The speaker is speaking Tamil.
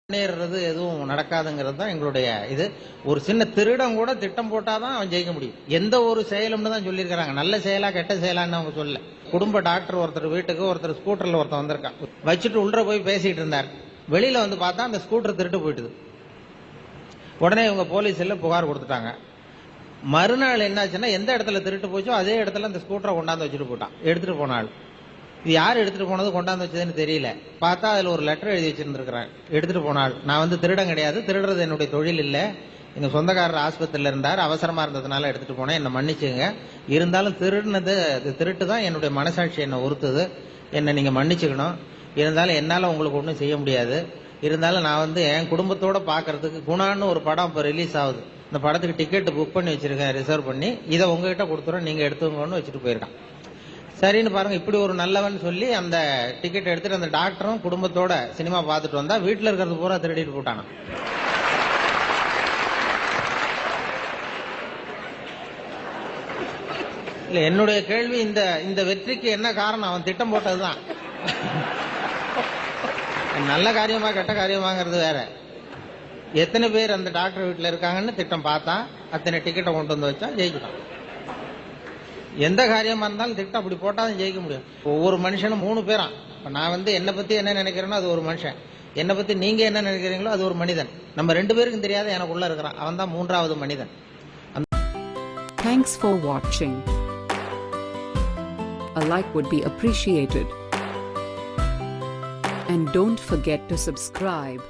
முன்னேறது எதுவும் நடக்காதுங்கிறது தான் எங்களுடைய இது. ஒரு சின்ன திருடம் கூட திட்டம் போட்டாதான் அவன் ஜெயிக்க முடியும். எந்த ஒரு செயலும்னு தான் சொல்லியிருக்காங்க. நல்ல செயலா கெட்ட செயலான்னு அவங்க சொல்ல. குடும்ப டாக்டர் ஒருத்தர் வீட்டுக்கு ஒருத்தர் ஸ்கூட்டர்ல ஒருத்தர் வந்திருக்கான். வச்சுட்டு உள்ள போய் பேசிட்டு இருந்தார். வெளியில வந்து பார்த்தா அந்த ஸ்கூட்டர் திருட்டு போயிட்டுது. உடனே இவங்க போலீஸ்ல புகார் கொடுத்துட்டாங்க. மறுநாள் என்னாச்சுன்னா எந்த இடத்துல திருட்டு போச்சோ அதே இடத்துல அந்த ஸ்கூட்டரை கொண்டாந்து வச்சுட்டு போட்டான். எடுத்துட்டு போனாள். இது யார் எடுத்துட்டு போனது கொண்டாந்து வச்சதுன்னு தெரியல. பார்த்தா அதுல ஒரு லெட்டர் எழுதி வச்சிருந்திருக்கிறேன். எடுத்துட்டு போனாள். நான் வந்து திருடன் கிடையாது, திருடுறது என்னுடைய தொழில் இல்ல. எங்க சொந்தக்காரர் ஆஸ்பத்திரியில இருந்தார், அவசரமா இருந்ததுனால எடுத்துட்டு போனேன், என்ன மன்னிச்சுங்க. இருந்தாலும் திருடுனது திருட்டு தான், என்னுடைய மனசாட்சி என்ன உறுத்துது, என்ன நீங்க மன்னிச்சுக்கணும். இருந்தாலும் என்னால உங்களுக்கு ஒன்றும் செய்ய முடியாது. இருந்தாலும் நான் வந்து என் குடும்பத்தோட பாக்குறதுக்கு குணான்னு ஒரு படம் இப்ப ரிலீஸ் ஆகுது. இந்த படத்துக்கு டிக்கெட் புக் பண்ணி வச்சிருக்கேன், ரிசர்வ் பண்ணி. இதை உங்ககிட்ட கொடுத்துறோம், நீங்க எடுத்துக்கோன்னு வச்சுட்டு போயிருக்கான். சரின்னு பாருங்க, இப்படி ஒரு நல்லவன் சொல்லி அந்த டிக்கெட் எடுத்துட்டு அந்த டாக்டரும் குடும்பத்தோட சினிமா பார்த்துட்டு வந்தா வீட்டுல இருக்கிறது பூரா திருடிட்டு போட்டானா. இல்ல, என்னுடைய கேள்வி இந்த வெற்றிக்கு என்ன காரணம்? அவன் திட்டம் போட்டதுதான். நல்ல காரியமா கெட்ட காரியமாங்கிறது வேற. எத்தனை பேர் அந்த டாக்டர் வீட்டுல இருக்காங்கன்னு திட்டம் பார்த்தா, அத்தனை டிக்கெட்டை கொண்டு வந்து வச்சா ஜெயிச்சுட்டான். எந்த காரியமா இருந்தாலும் திட்டம் அப்படி போட்டாதான் ஜெயிக்க முடியும். ஒவ்வொரு மனுஷனும் 3 பேரா. நான் வந்து என்னை பத்தி என்ன நினைக்கிறேனோ அது ஒரு மனுஷன், என்னை பத்தி நீங்க என்ன நினைக்கிறீங்களோ அது ஒரு மனிதன். நம்ம 2 பேருக்கும் தெரியாத எனக்குள்ள இருக்கிறான், அவன் தான் 3வது மனிதன். Thanks for watching. A like would be appreciated. And don't forget to subscribe.